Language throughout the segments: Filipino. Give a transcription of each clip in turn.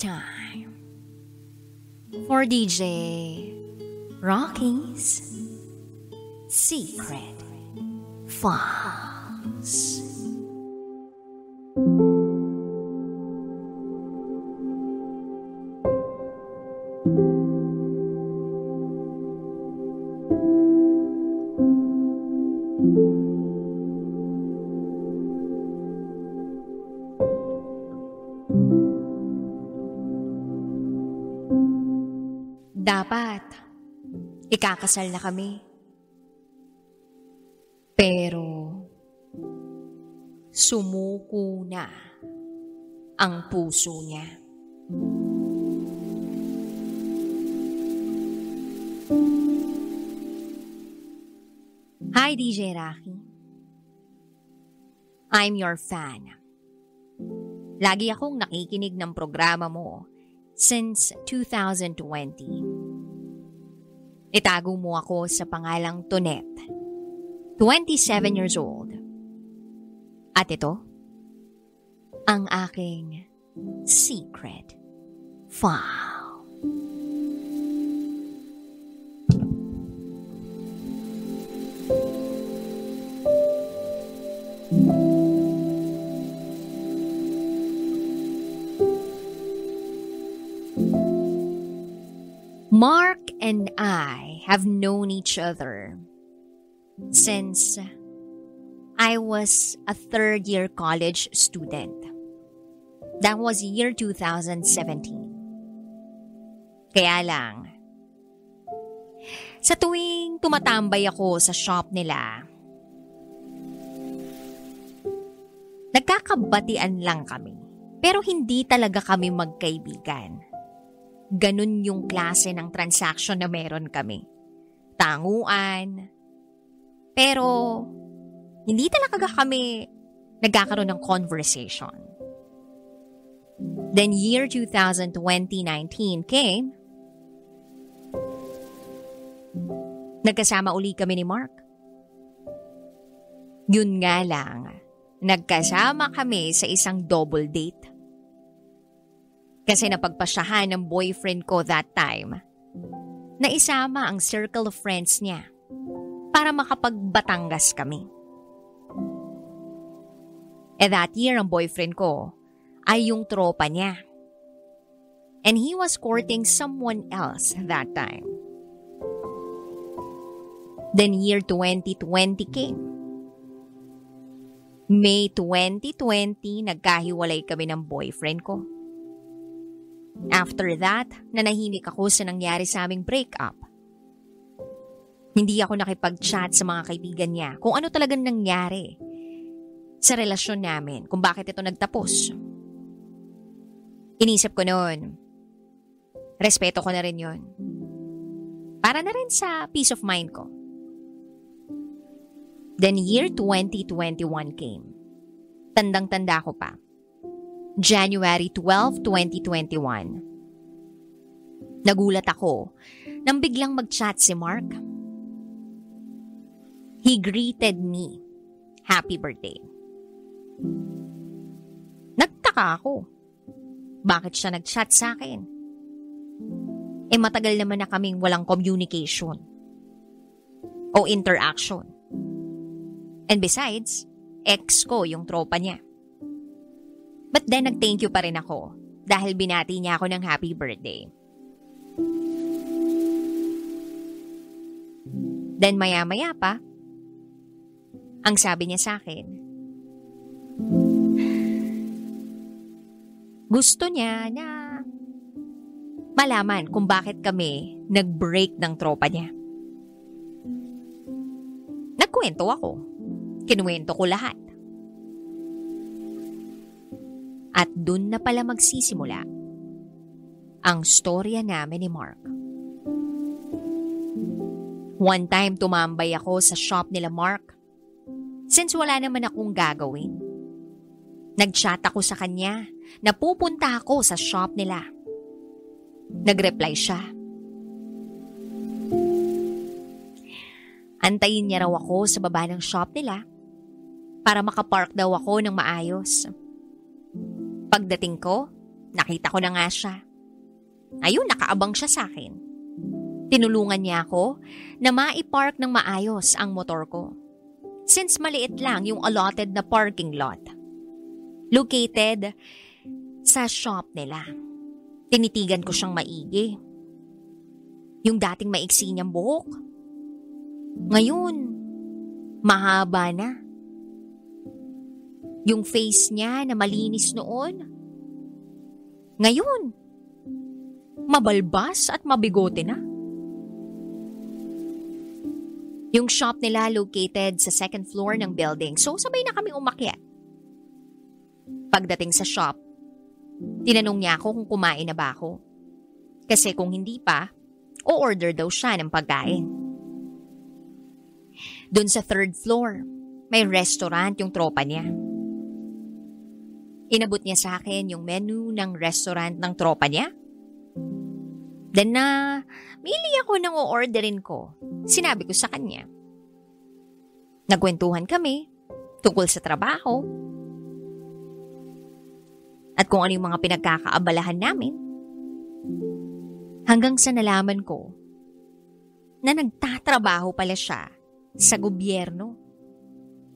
time for DJ Rocky's Secret Files. Dapat, ikakasal na kami. Pero, sumuko na ang puso niya. Hi, DJ Rocky. I'm your fan. Lagi akong nakikinig ng programa mo since 2020. Itago mo ako sa pangalang Tonette, 27 years old. At ito, ang aking secret file. Mark and I have known each other since I was a third-year college student. That was year 2017. Kaya lang, sa tuwing tumatambay ako sa shop nila, nagkakabatian lang kami. Pero hindi talaga kami magkaibigan. Ganun yung klase ng transaction na meron kami. Tanguan. Pero, hindi talaga kami nagkakaroon ng conversation. Then year 2019 came. Nagkasama uli kami ni Mark. Yun nga lang, nagkasama kami sa isang double date. Kasi napagpasyahan ng boyfriend ko that time na isama ang circle of friends niya para makapagbatangas kami. That year ang boyfriend ko ay yung tropa niya. And he was courting someone else that time. Then year 2020 came. May 2020 nagkahiwalay kami ng boyfriend ko. After that, nanahimik ako sa nangyari sa aming breakup. Hindi ako nakipag-chat sa mga kaibigan niya kung ano talagang nangyari sa relasyon namin, kung bakit ito nagtapos. Inisip ko noon, respeto ko na rin yun. Para na rin sa peace of mind ko. Then year 2021 came. Tandang-tanda ko pa. January 12, 2021. Nagulat ako nang biglang mag-chat si Mark. He greeted me. Happy birthday. Nagtaka ako. Bakit siya nag-chat sa akin? Matagal naman na kaming walang communication o interaction. And besides, ex ko yung tropa niya. But then nag-thank you pa rin ako dahil binati niya ako ng happy birthday. Then maya-maya pa, ang sabi niya sa akin, gusto niya na malaman kung bakit kami nag-break ng tropa niya. Nagkwento ako. Kinuwento ko lahat. At dun na pala magsisimula ang storya namin ni Mark. One time tumambay ako sa shop nila Mark since wala naman akong gagawin. Nag-chat ako sa kanya na pupunta ako sa shop nila. Nag-reply siya. Antayin niya raw ako sa baba ng shop nila para makapark daw ako ng maayos. Pagdating ko, Nakita ko na nga siya. Ayun, nakaabang siya sa akin. Tinulungan niya ako na maipark ng maayos ang motor ko. Since maliit lang yung allotted na parking lot. Located sa shop nila. Tinitigan ko siyang maigi. Yung dating maiksi niyang buhok. Ngayon, mahaba na. Yung face niya na malinis noon. Ngayon, mabalbas at mabigote na. Yung shop nila located sa second floor ng building, so sabay na kami umakyat. Pagdating sa shop, tinanong niya ako kung kumain na ba ako. Kasi kung hindi pa, o-order daw siya ng pagkain. Doon sa third floor, may restaurant yung tropa niya. Inabot niya sa akin yung menu ng restaurant ng tropa niya. Then mili ako ng o-orderin ko. Sinabi ko sa kanya. Nagkwentuhan kami tungkol sa trabaho at kung ano yung mga pinagkakaabalahan namin. Hanggang sa nalaman ko na nagtatrabaho pala siya sa gobyerno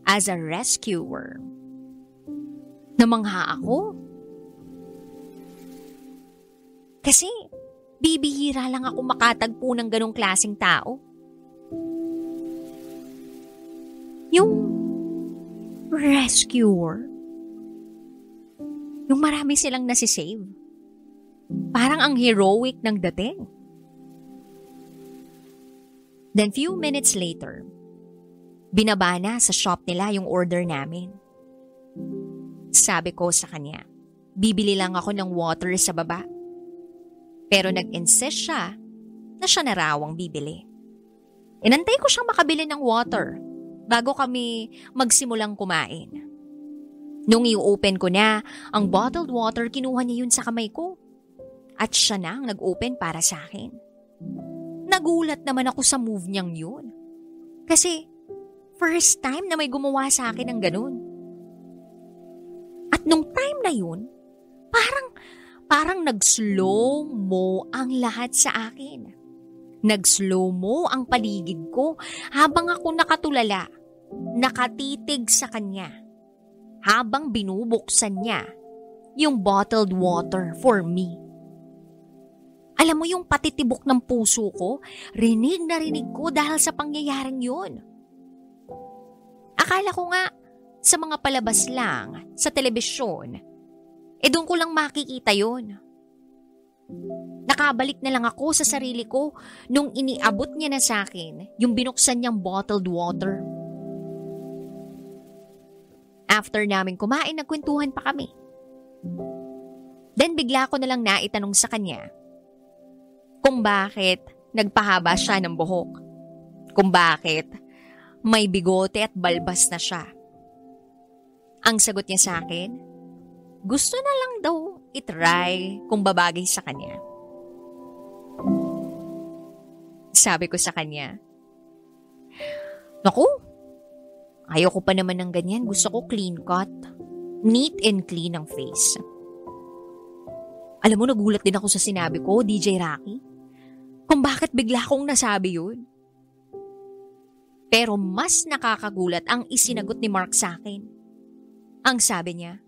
as a rescuer. Namangha ako. Kasi bibihira lang ako makatagpo ng ganong klaseng tao. Yung rescuer. Yung marami silang nasisave. Parang ang heroic ng dating. Then few minutes later, binaba na sa shop nila yung order namin. Sabi ko sa kanya, bibili lang ako ng water sa baba. Pero nag-insist siya na siya na raw ang bibili. Inantay ko siyang makabili ng water bago kami magsimulang kumain. Nung i-open ko na ang bottled water, kinuha niya yun sa kamay ko. At siya na ang nag-open para sa akin. Nagulat naman ako sa move niyang yun. Kasi first time na may gumawa sa akin ng ganun. At nung time na yun, parang nag-slow-mo ang lahat sa akin. Nag-slow-mo ang paligid ko habang ako nakatulala, nakatitig sa kanya. Habang binubuksan niya yung bottled water for me. Alam mo yung patitibok ng puso ko, rinig na rinig ko dahil sa pangyayaring yun. Akala ko nga sa mga palabas lang, sa telebisyon, doon ko lang makikita yun. Nakabalik na lang ako sa sarili ko nung iniabot niya na sa akin yung binuksan niyang bottled water. After namin kumain, nagkwentuhan pa kami. Then bigla ko na lang naitanong sa kanya kung bakit nagpahaba siya ng buhok. Kung bakit may bigote at balbas na siya. Ang sagot niya sa akin, gusto na lang daw itry kung babagay sa kanya. Sabi ko sa kanya, naku, ayoko pa naman ng ganyan. Gusto ko clean cut. Neat and clean ang face. Alam mo, nagulat din ako sa sinabi ko, DJ Rocky. Kung bakit bigla kong nasabi yun. Pero mas nakakagulat ang isinagot ni Mark sa akin. Ang sabi niya,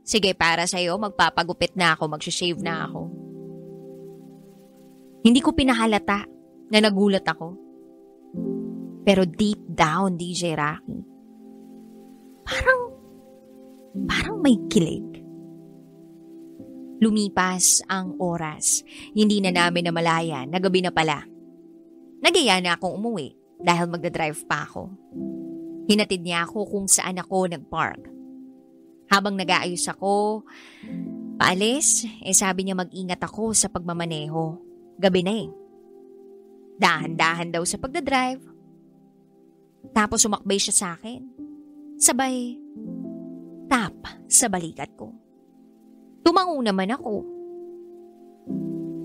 sige, para sa'yo, magpapagupit na ako, magsishave na ako. Hindi ko pinahalata na nagulat ako. Pero deep down, DJ Rocky, parang may kilig. Lumipas ang oras. Hindi na namin namalayan na gabi na pala. Nagaya na akong umuwi dahil magdadrive pa ako. Hinatid niya ako kung saan ako nagpark. Habang nag-aayos ako, paalis, sabi niya mag-ingat ako sa pagmamaneho. Gabi na eh. Dahan-dahan daw sa pagdadrive. Tapos sumakbay siya sa akin. Sabay, tap sa balikat ko. Tumango naman ako.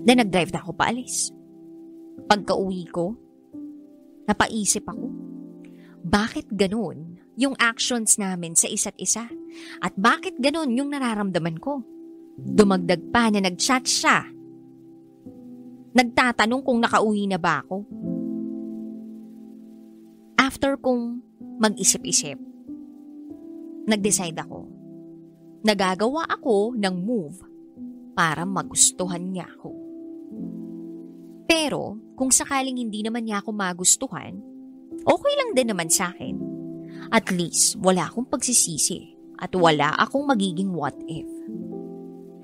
Then nag-drive na ako paalis. Pagka-uwi ko, napaisip ako, bakit ganun yung actions namin sa isa't isa? At bakit ganun yung nararamdaman ko? Dumagdag pa na nag-chat siya. Nagtatanong kung nakauwi na ba ako. After kong mag-isip-isip, nag-decide ako. Nagagawa ako ng move para magustuhan niya ako. Pero kung sakaling hindi naman niya ako magustuhan, okay lang din naman sa akin. At least wala akong pagsisisi at wala akong magiging what if.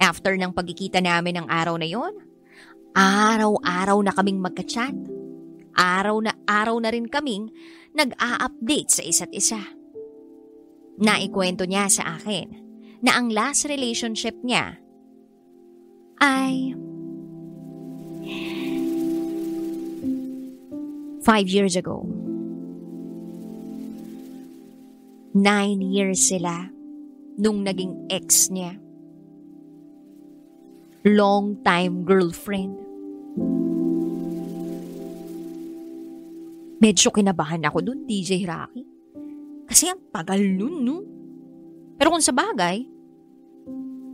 After ng pagkikita namin ng araw na yon, araw-araw na kaming magka-chat. Araw na rin kaming nag-a-update sa isa't isa. Naikwento niya sa akin na ang last relationship niya ay 5 years ago. 9 years sila nung naging ex niya. Long time girlfriend. Medyo kinabahan ako dun, DJ Rocky. Kasi ang tagal nun, no? Pero kung sa bagay,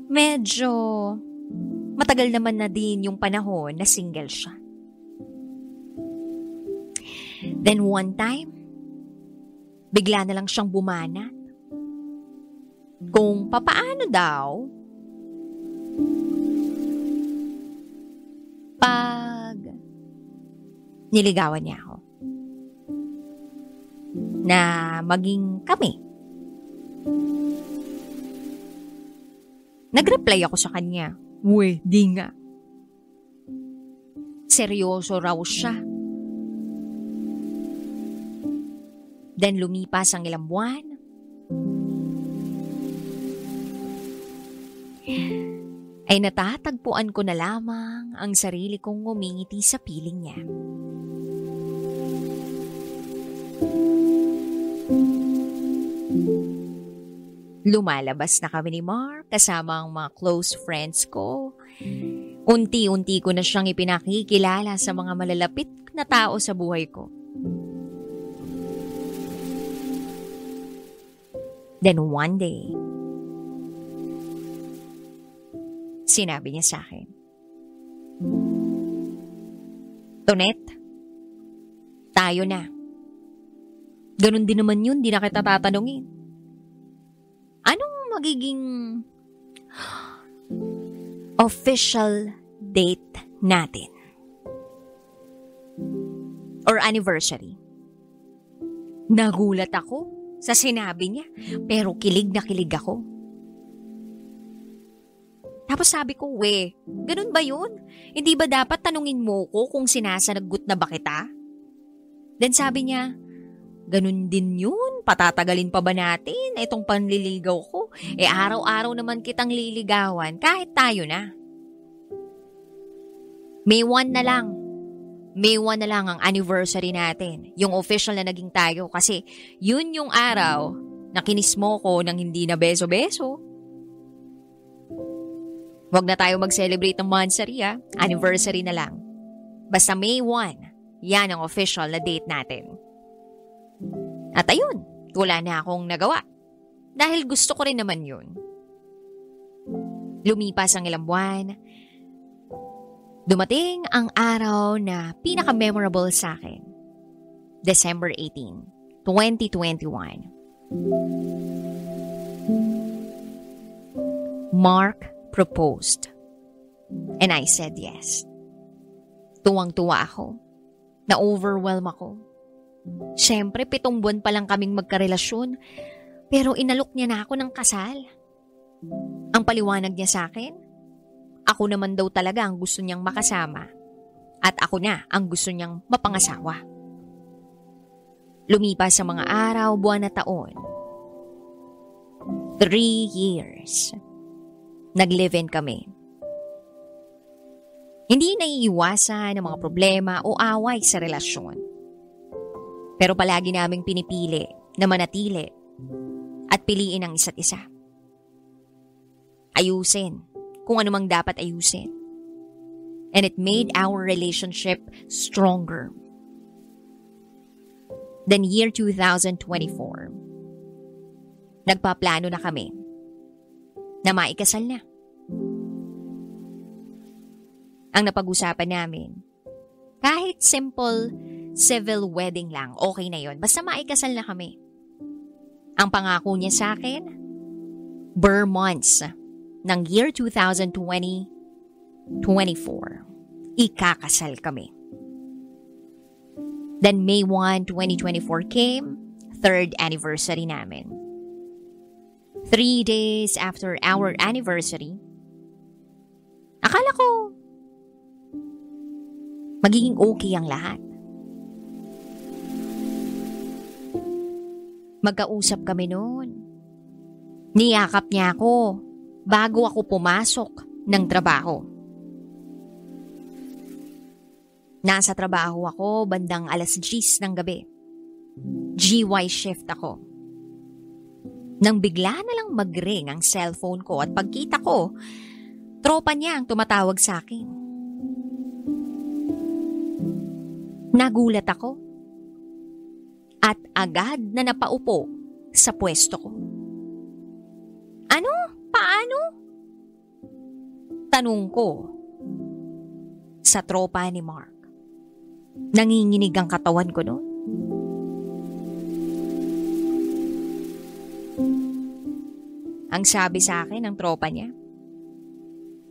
medyo matagal naman na din yung panahon na single siya. Then one time, bigla na lang siyang bumanat. Kung papaano daw, pag niligawan niya ako. Na maging kami. Nag-reply ako sa kanya. Di nga. Seryoso raw siya. Then lumipas ang ilang buwan. Ay natatagpuan ko na lamang ang sarili kong ngumingiti sa piling niya. Lumalabas na kami ni Mark kasama ang mga close friends ko. Unti-unti ko na siyang ipinakikilala sa mga malalapit na tao sa buhay ko. Then one day, sinabi niya sa akin, Tonet, tayo na. Ganun din naman yun, di na kita tatanungin. Anong magiging official date natin? Or anniversary? Nagulat ako sa sinabi niya, pero kilig na kilig ako. Tapos sabi ko, ganun ba yun? Hindi ba dapat tanungin mo ko kung sinasanagot na ba kita? Then sabi niya, ganun din yun, patatagalin pa ba natin itong panliligaw ko? Araw-araw naman kitang liligawan kahit tayo na. May 1 na lang. May 1 na lang ang anniversary natin. Yung official na naging tayo kasi yun yung araw na kinis mo ko nang hindi na beso-beso. Huwag na tayo mag-celebrate ng monthsary anniversary na lang. Basta May 1, yan ang official na date natin. At ayun, wala na akong nagawa. Dahil gusto ko rin naman yun. Lumipas ang ilang buwan. Dumating ang araw na pinaka-memorable sa akin. December 18, 2021. Mark proposed. And I said yes. Tuwang-tuwa ako. Na-overwhelm ako. Siyempre, 7 buwan pa lang kaming magkarelasyon, pero inalok niya na ako ng kasal. Ang paliwanag niya sa akin, ako naman daw talaga ang gusto niyang makasama at ako na ang gusto niyang mapangasawa. Lumipas sa mga araw, buwan at taon. 3 years. Nag-live-in kami. Hindi naiiwasan ang mga problema o away sa relasyon. Pero palagi naming pinipili na manatili at piliin ang isa't isa. Ayusin kung ano mang dapat ayusin. And it made our relationship stronger. Then year 2024, nagpaplano na kami na maikasal na. ang napag-usapan namin. Kahit simple civil wedding lang, okay na yon. Basta maikasal na kami. Ang pangako niya sa akin, ber months ng year 2024, ikakasal kami. Then May 1, 2024 came, 3rd anniversary namin. 3 days after our anniversary, akala ko magiging okay ang lahat. Magkausap kami noon. Niyakap niya ako bago ako pumasok ng trabaho. Nasa trabaho ako bandang 10:00 ng gabi. GY shift ako. Nang bigla na lang mag-ring ang cellphone ko at pagkita ko, tropa niya ang tumatawag sa akin. Nagulat ako at agad na napaupo sa pwesto ko. Ano? Paano? Tanong ko sa tropa ni Mark. Nanginginig ang katawan ko noon. Ang sabi sa akin ng tropa niya,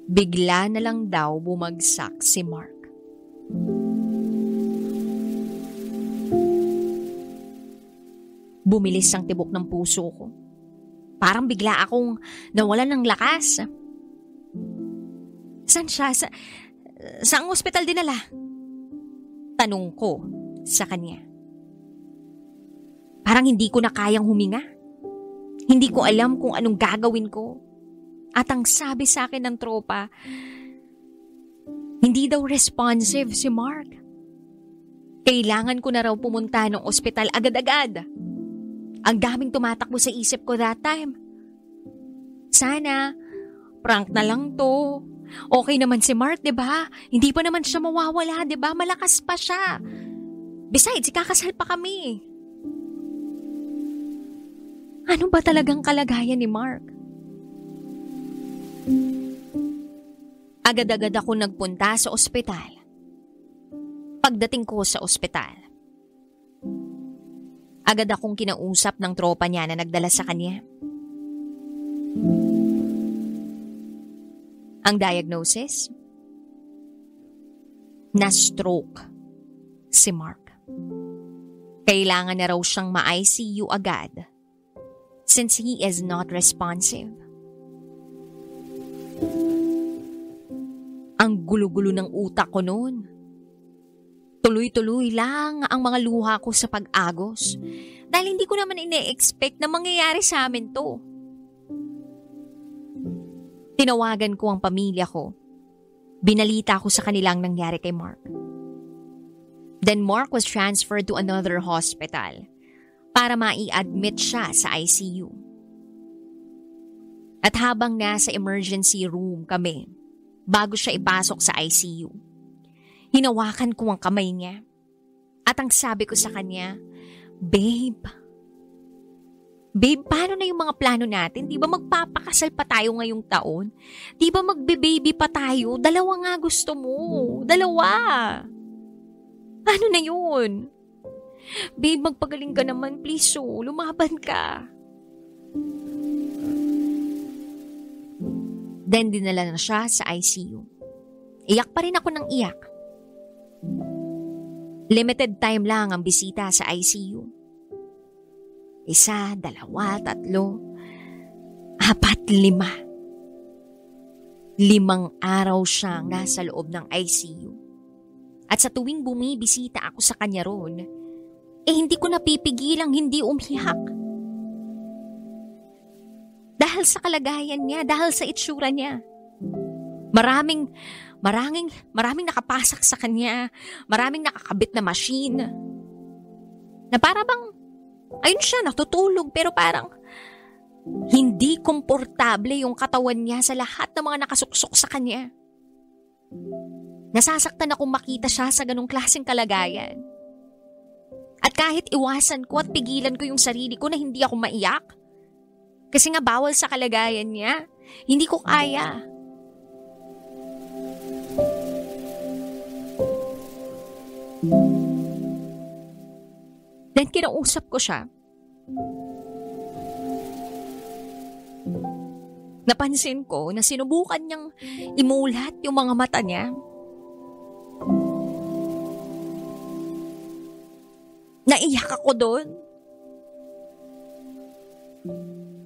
bigla na lang daw bumagsak si Mark. Bumilis ang tibok ng puso ko. Parang bigla akong nawalan ng lakas. Saan siya? Saang ospital dinala? Tanong ko sa kanya. Parang hindi ko na kayang huminga. Hindi ko alam kung anong gagawin ko. At ang sabi sa akin ng tropa, hindi daw responsive si Mark. Kailangan ko na raw pumunta ng ospital agad-agad. Ang daming tumatakbo sa isip ko that time. Sana, prank na lang to. Okay naman si Mark, diba? Hindi pa naman siya mawawala, diba? Malakas pa siya. Besides, ikakasal pa kami. Ano ba talagang kalagayan ni Mark? Agad-agad ako nagpunta sa ospital. Pagdating ko sa ospital, agad akong kinausap ng tropa niya na nagdala sa kanya. Ang diagnosis? Na-stroke si Mark. Kailangan na raw siyang ma-ICU agad since he is not responsive. Ang gulo-gulo ng utak ko noon. Tuloy-tuloy lang ang mga luha ko sa pag-agos dahil hindi ko naman ine-expect na mangyayari sa amin to. Tinawagan ko ang pamilya ko. Binalita ko sa kanilang nangyari kay Mark. Then Mark was transferred to another hospital para mai-admit siya sa ICU. At habang nasa emergency room kami, bago siya ipasok sa ICU, hinawakan ko ang kamay niya. At ang sabi ko sa kanya, Babe, paano na yung mga plano natin? Di ba magpapakasal pa tayo ngayong taon? Di ba magbe-baby pa tayo? 2 nga gusto mo. 2. Ano na yun? Babe, magpagaling ka naman, please. Lumaban ka. Then dinala na siya sa ICU. Iyak pa rin ako ng iyak. Limited time lang ang bisita sa ICU. 1, 2, 3, 4, 5. 5 araw siyang nasa loob ng ICU. At sa tuwing bumibisita ako sa kanya roon, hindi ko napipigilang hindi umiyak. Dahil sa kalagayan niya, dahil sa itsura niya. Maraming nakapasak sa kanya, maraming nakakabit na machine. Na para bang, ayun siya, natutulog, pero parang hindi komportable yung katawan niya sa lahat ng mga nakasuksok sa kanya. Nasasaktan akong makita siya sa ganong klaseng kalagayan. At kahit iwasan ko at pigilan ko yung sarili ko na hindi ako maiyak, kasi nga bawal sa kalagayan niya, hindi ko kaya. Then kinausap ko siya. Napansin ko na sinubukan niyang imulat yung mga mata niya. Naiyak ako doon.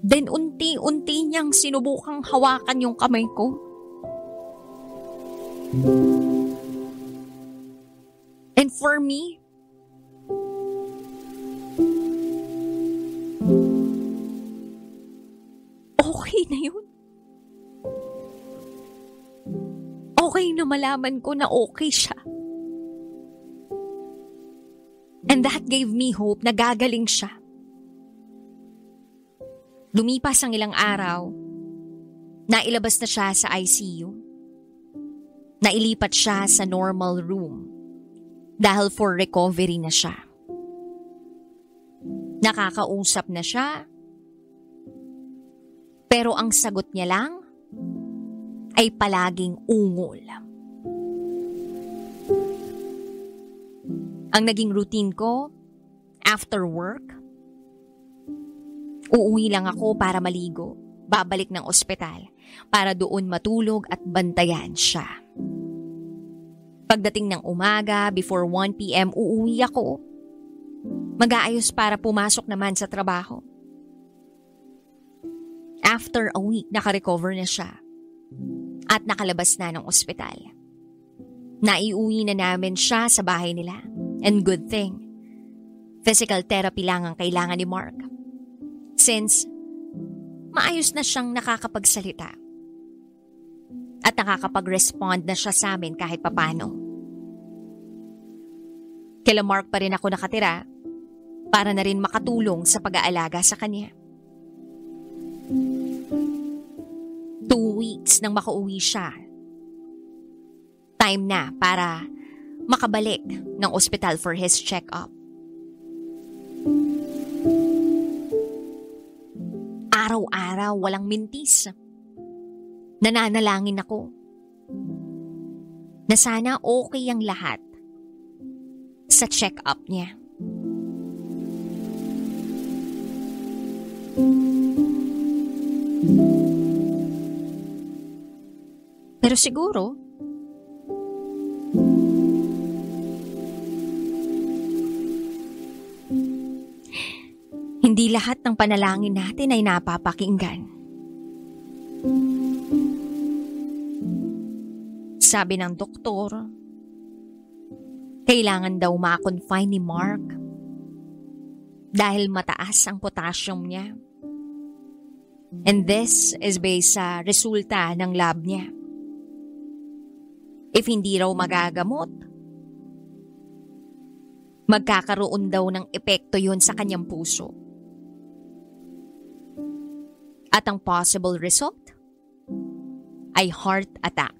Then unti-unti niyang sinubukang hawakan yung kamay ko. And for me, okay na yun. Okay na malaman ko na okay siya. And that gave me hope na gagaling siya. Lumipas ang ilang araw, nailabas na siya sa ICU. Nailipat siya sa normal room dahil for recovery na siya. Nakakausap na siya, pero ang sagot niya lang ay palaging ungol. Ang naging routine ko, after work, uuwi lang ako para maligo, babalik ng ospital para doon matulog at bantayan siya. Pagdating ng umaga, before 1 p.m., uuwi ako. Mag-aayos para pumasok naman sa trabaho. After a week, nakarecover na siya at nakalabas na ng ospital. Naiuwi na namin siya sa bahay nila. And good thing, physical therapy lang ang kailangan ni Mark. Since maayos na siyang nakakapagsalita at nakakapag-respond na siya sa amin kahit papano. Kila Mark pa rin ako nakatira para na rin makatulong sa pag-aalaga sa kanya. 2 weeks nang makauwi siya. Time na para makabalik ng ospital for his check-up. Araw-araw walang mintis. Nananalangin ako na sana okay ang lahat sa check-up niya. Pero siguro, hindi lahat ng panalangin natin ay napapakinggan. Sabi ng doktor, kailangan daw ma-confine ni Mark dahil mataas ang potassium niya. And this is based sa resulta ng lab niya. If hindi raw magagamot, magkakaroon daw ng epekto yun sa kanyang puso. At ang possible result ay heart attack.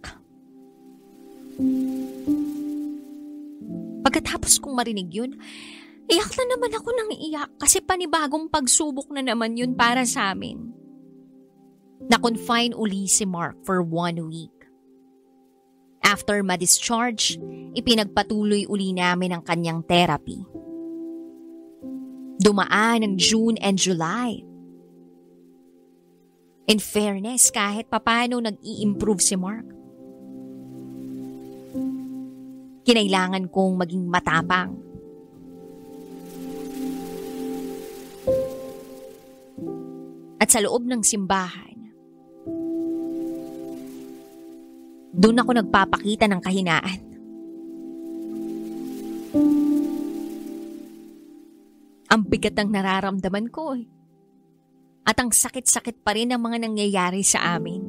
Pagkatapos kong marinig yun, iyak na naman ako ng iyak kasi panibagong pagsubok na naman yun para sa amin. Na-confine uli si Mark for 1 week. After ma-discharge, ipinagpatuloy uli namin ang kanyang therapy. Dumaan ang June and July. In fairness, kahit papano nag-i-improve si Mark. Kinailangan kong maging matapang. At sa loob ng simbahan, doon ako nagpapakita ng kahinaan. Ang bigat ng nararamdaman ko eh. At ang sakit-sakit pa rin ang mga nangyayari sa amin.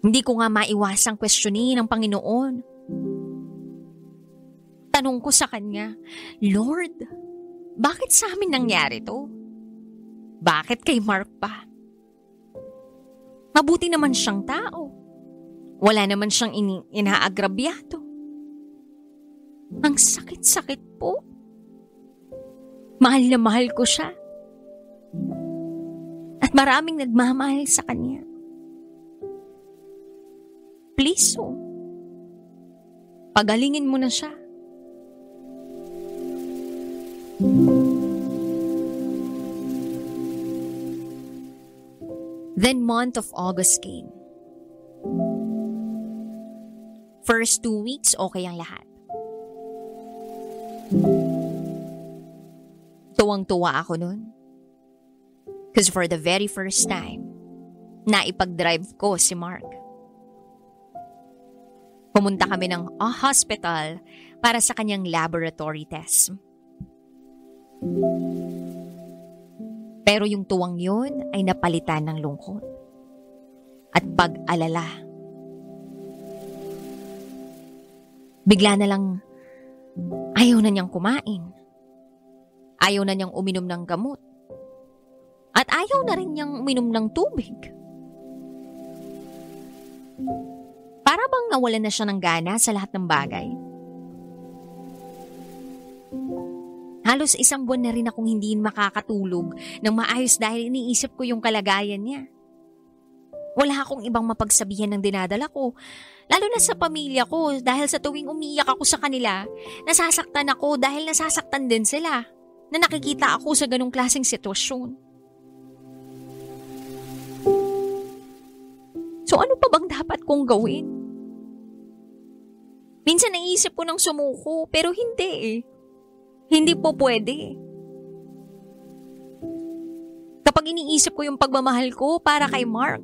Hindi ko nga maiwasang questionin ang Panginoon. Tanong ko sa Kanya, Lord, bakit sa amin nangyari to? Bakit kay Mark pa? Mabuti naman siyang tao. Wala naman siyang inaagrabyado. Ang sakit-sakit po. Mahal na mahal ko siya. At maraming nagmamahal sa kanya. Please, pagalingin mo na siya. Then month of August came. First 2 weeks, okay ang lahat. Tuwang-tuwa ako nun. Because for the very first time, naipag-drive ko si Mark. Pumunta kami ng hospital para sa kanyang laboratory test. Pero yung tuwang yun ay napalitan ng lungkot at pag-alala. Bigla na lang ayaw na niyang kumain. Ayaw na niyang uminom ng gamot. At ayaw na rin niyang uminom ng tubig. Para bang nawalan na siya ng gana sa lahat ng bagay. Halos 1 buwan na rin akong hindi makakatulog ng maayos dahil iniisip ko yung kalagayan niya. Wala akong ibang mapagsabihan ng dinadala ko, lalo na sa pamilya ko dahil sa tuwing umiyak ako sa kanila, nasasaktan ako dahil nasasaktan din sila na nakikita ako sa ganong klaseng sitwasyon. So ano pa bang dapat kong gawin? Minsan naisip ko ng sumuko pero hindi eh. Hindi po pwede. Kapag iniisip ko yung pagmamahal ko para kay Mark,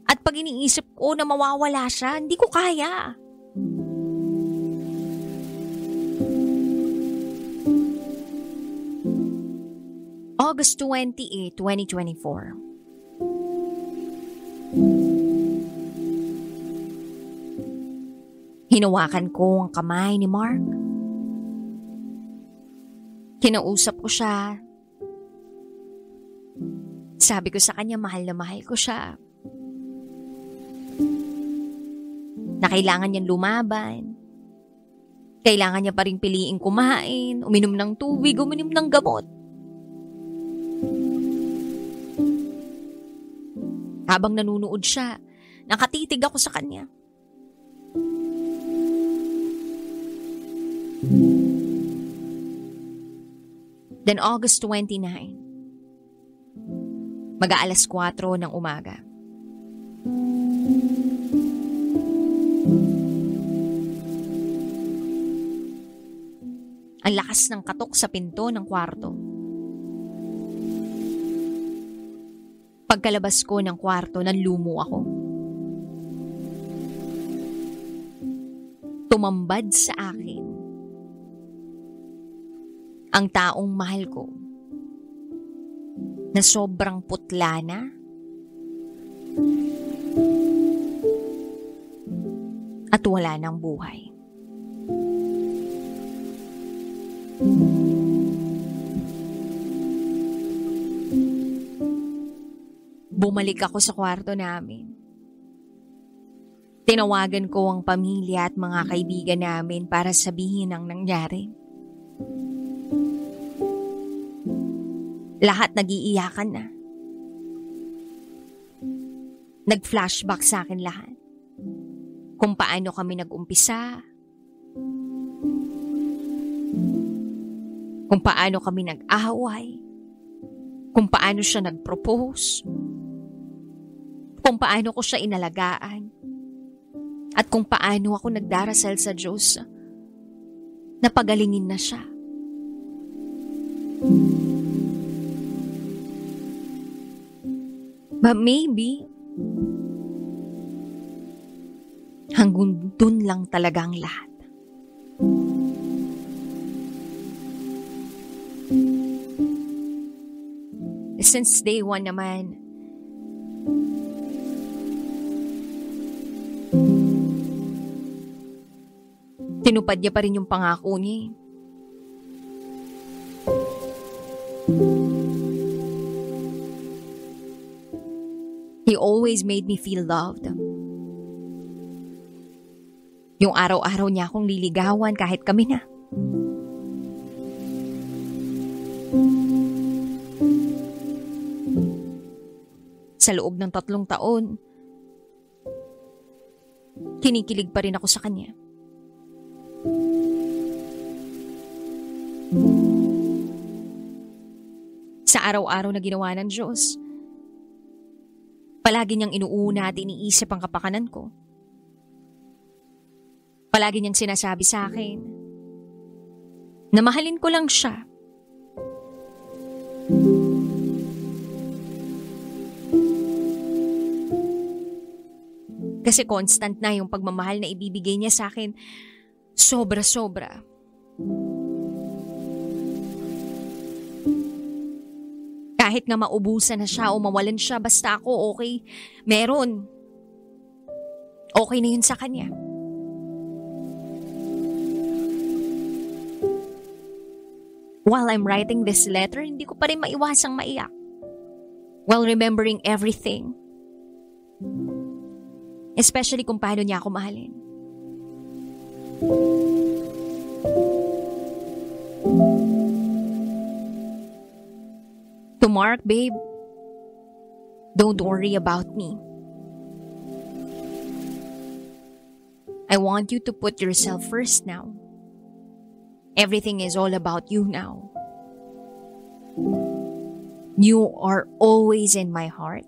at pag iniisip ko na mawawala siya, hindi ko kaya. August 28, 2024. Hinawakan ko ang kamay ni Mark. Kinausap ko siya. Sabi ko sa kanya mahal na mahal ko siya. Na kailangan niyang lumaban. Kailangan niya pa rin piliing kumain, uminom ng tubig, uminom ng gamot. Habang nanunood siya, nakatitig ako sa kanya. Then August 29, mag-aalas 4 ng umaga. Ang lakas ng katok sa pinto ng kwarto. Pagkalabas ko ng kwarto, nanlumo ako. Tumambad sa akin ang taong mahal ko na sobrang putla na at wala ng buhay. Bumalik ako sa kwarto namin. Tinawagan ko ang pamilya at mga kaibigan namin para sabihin ang nangyari. Lahat nag-iiyakan na. Nag-flashback sa akin lahat. Kung paano kami nag-umpisa. Kung paano kami nag-away. Kung paano siya nag-propose. Kung paano ko siya inalagaan. At kung paano ako nagdarasal sa Diyos na pagalingin na siya. But maybe, hanggang dun lang talaga ang lahat. Since day 1 naman, tinupad niya pa rin yung pangako niya. He always made me feel loved. Yung araw-araw niya akong liligawan kahit kami na. Sa loob ng 3 taon, kinikilig pa rin ako sa kanya. sa araw-araw na ginawa ng Diyos. Palagi niyang inuuna at iniisip ang kapakanan ko. Palagi niyang sinasabi sa akin na mahalin ko lang siya. Kasi constant na yung pagmamahal na ibibigay niya sa akin. Sobra-sobra. Kahit nga maubusan na siya o mawalan siya, basta ako okay, meron. Okay na yun sa kanya. While I'm writing this letter, hindi ko pa rin maiwasang maiyak. While remembering everything. Especially kung paano niya ako mahalin. To Mark, babe, don't worry about me. I want you to put yourself first now. Everything is all about you now. You are always in my heart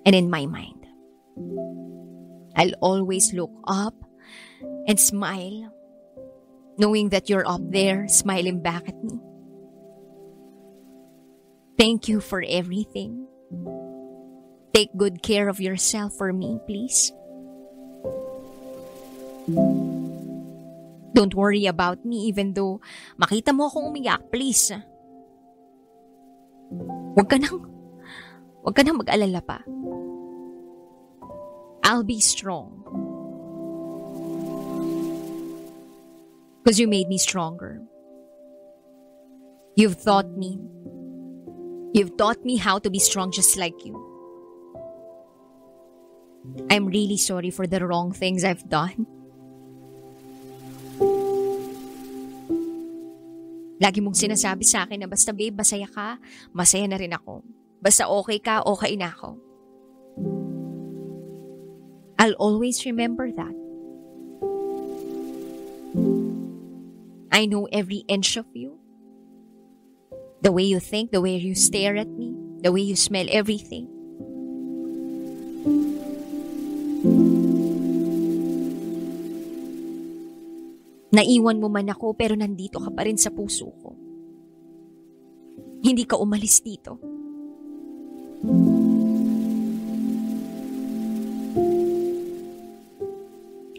and in my mind. I'll always look up and smile, knowing that you're up there smiling back at me. Thank you for everything. Take good care of yourself for me, please. Don't worry about me even though makita mo akong umiyak, please. Huwag ka nang mag-alala pa. I'll be strong. Because you made me stronger. You've taught me how to be strong just like you. I'm really sorry for the wrong things I've done. Lagi mong sinasabi sa akin na basta babe, masaya ka, masaya na rin ako. Basta okay ka, okay na ako. I'll always remember that. I know every inch of you. The way you think, the way you stare at me, the way you smell everything. Naiwan mo man ako pero nandito ka pa rin sa puso ko. Hindi ka umalis dito.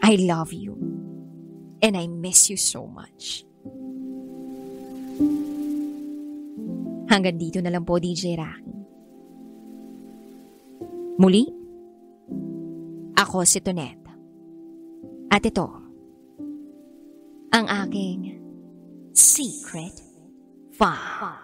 I love you and I miss you so much. Hanggang dito na lang po, DJ Rocky. Muli, ako si Tonette. At ito, ang aking secret file.